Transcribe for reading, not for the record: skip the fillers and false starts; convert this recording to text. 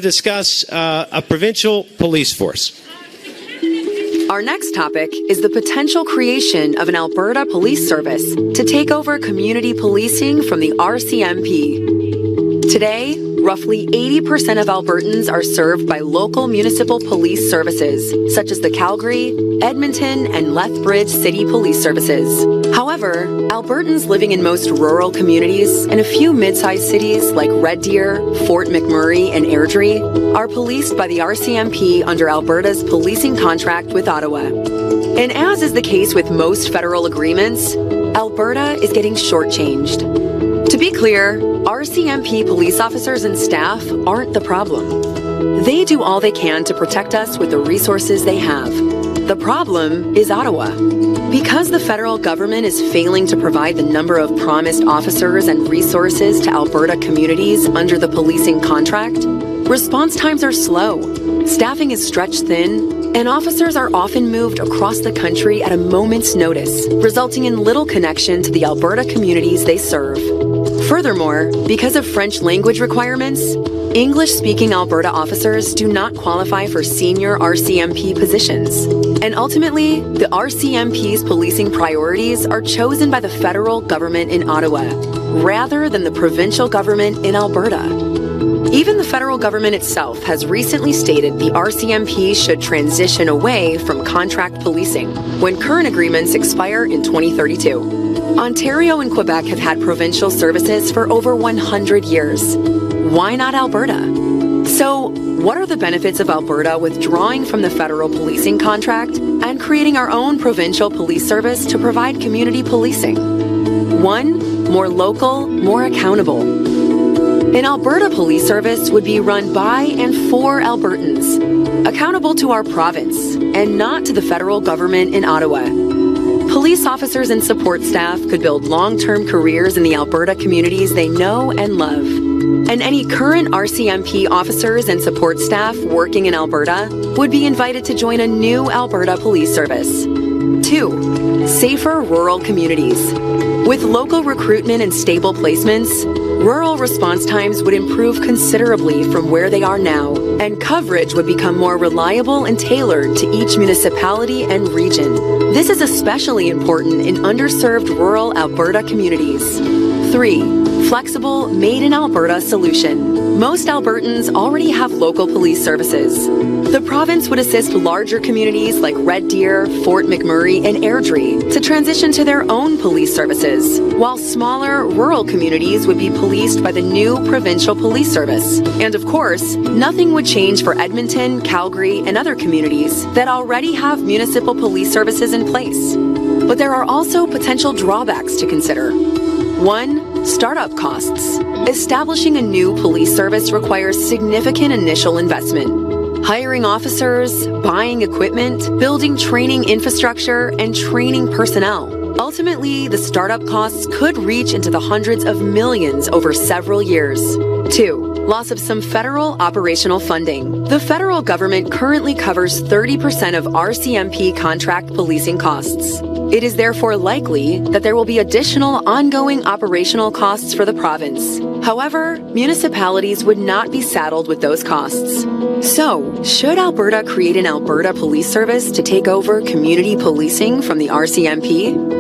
discuss a provincial police force. Our next topic is the potential creation of an Alberta police service to take over community policing from the RCMP. Today, roughly 80% of Albertans are served by local municipal police services, such as the Calgary, Edmonton, and Lethbridge City Police Services. However, Albertans living in most rural communities and a few mid-sized cities like Red Deer, Fort McMurray, and Airdrie are policed by the RCMP under Alberta's policing contract with Ottawa. And as is the case with most federal agreements, Alberta is getting shortchanged. To be clear, RCMP police officers and staff aren't the problem. They do all they can to protect us with the resources they have. The problem is Ottawa. Because the federal government is failing to provide the number of promised officers and resources to Alberta communities under the policing contract, response times are slow, staffing is stretched thin, and officers are often moved across the country at a moment's notice, resulting in little connection to the Alberta communities they serve. Furthermore, because of French language requirements, English-speaking Alberta officers do not qualify for senior RCMP positions. And ultimately, the RCMP's policing priorities are chosen by the federal government in Ottawa, rather than the provincial government in Alberta. Even the federal government itself has recently stated the RCMP should transition away from contract policing when current agreements expire in 2032. Ontario and Quebec have had provincial services for over 100 years. Why not Alberta? So, what are the benefits of Alberta withdrawing from the federal policing contract and creating our own provincial police service to provide community policing? 1. More local, more accountable. An Alberta police service would be run by and for Albertans, accountable to our province, and not to the federal government in Ottawa. Police officers and support staff could build long-term careers in the Alberta communities they know and love. And any current RCMP officers and support staff working in Alberta would be invited to join a new Alberta police service. 2. Safer rural communities. With local recruitment and stable placements, rural response times would improve considerably from where they are now, and coverage would become more reliable and tailored to each municipality and region. This is especially important in underserved rural Alberta communities. 3. Flexible, made-in-Alberta solution. Most Albertans already have local police services. The province would assist larger communities like Red Deer, Fort McMurray, and Airdrie to transition to their own police services, while smaller, rural communities would be policed by the new provincial police service. And of course, nothing would change for Edmonton, Calgary, and other communities that already have municipal police services in place. But there are also potential drawbacks to consider. 1. Startup costs. Establishing a new police service requires significant initial investment. Hiring officers, buying equipment, building training infrastructure, and training personnel. Ultimately, the startup costs could reach into the hundreds of millions over several years. 2. Loss of some federal operational funding. The federal government currently covers 30% of RCMP contract policing costs. It is therefore likely that there will be additional ongoing operational costs for the province. However, municipalities would not be saddled with those costs. So, should Alberta create an Alberta Police Service to take over community policing from the RCMP?